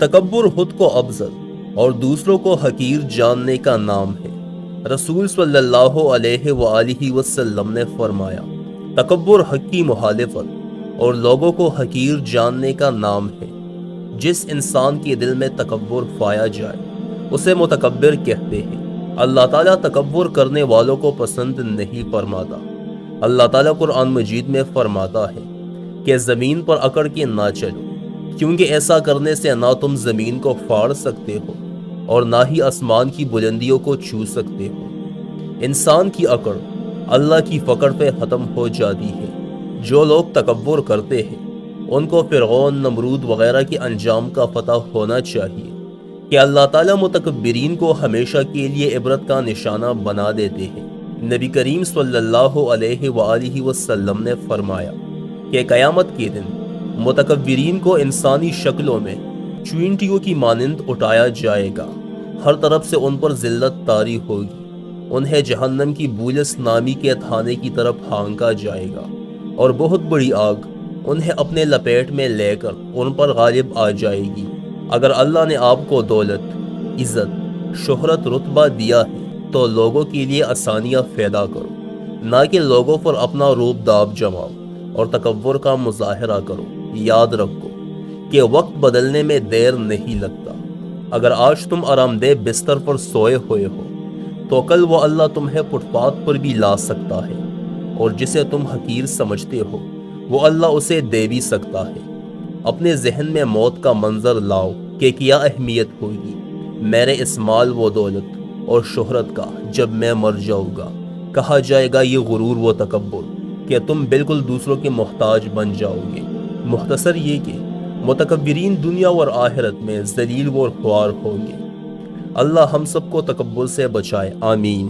تکبر خود کو افضل اور دوسروں کو حقیر جاننے کا نام ہے۔ رسول صلی اللہ علیہ وآلہ وسلم نے فرمایا، تکبر حق کی مخالفت اور لوگوں کو حقیر جاننے کا نام ہے۔ جس انسان کے دل میں تکبر پایا جائے اسے متکبر کہتے ہیں۔ اللہ تعالیٰ تکبر کرنے والوں کو پسند نہیں فرماتا۔ اللہ تعالیٰ قرآن مجید میں فرماتا ہے کہ زمین پر اکڑ کے نہ چلو، کیونکہ ایسا کرنے سے نہ تم زمین کو پھاڑ سکتے ہو اور نہ ہی آسمان کی بلندیوں کو چھو سکتے ہو۔ انسان کی اکڑ اللہ کی پکڑ پہ ختم ہو جاتی ہے۔ جو لوگ تکبر کرتے ہیں ان کو فرعون، نمرود وغیرہ کے انجام کا پتہ ہونا چاہیے کہ اللہ تعالیٰ متکبرین کو ہمیشہ کے لیے عبرت کا نشانہ بنا دیتے ہیں۔ نبی کریم صلی اللہ علیہ وآلہ وسلم نے فرمایا کہ قیامت کے دن متکبرین کو انسانی شکلوں میں چوینٹیوں کی مانند اٹھایا جائے گا۔ ہر طرف سے ان پر ذلت طاری ہوگی۔ انہیں جہنم کی بولس نامی کے تھانے کی طرف ہانکا جائے گا اور بہت بڑی آگ انہیں اپنے لپیٹ میں لے کر ان پر غالب آ جائے گی۔ اگر اللہ نے آپ کو دولت، عزت، شہرت، رتبہ دیا ہے تو لوگوں کے لیے آسانیاں پیدا کرو، نہ کہ لوگوں پر اپنا روب داب جماؤ اور تکبر کا مظاہرہ کرو۔ یاد رکھو کہ وقت بدلنے میں دیر نہیں لگتا۔ اگر آج تم آرام دہ بستر پر سوئے ہوئے ہو تو کل وہ اللہ تمہیں فٹ پاتھ پر بھی لا سکتا ہے، اور جسے تم حقیر سمجھتے ہو وہ اللہ اسے دے بھی سکتا ہے۔ اپنے ذہن میں موت کا منظر لاؤ کہ کیا اہمیت ہوگی میرے اس مال و دولت اور شہرت کا جب میں مر جاؤں گا۔ کہا جائے گا یہ غرور و تکبر کہ تم بالکل دوسروں کے محتاج بن جاؤ گے۔ مختصر یہ کہ متکبرین دنیا اور آخرت میں ذلیل و خوار ہوں گے۔ اللہ ہم سب کو تکبر سے بچائے، آمین۔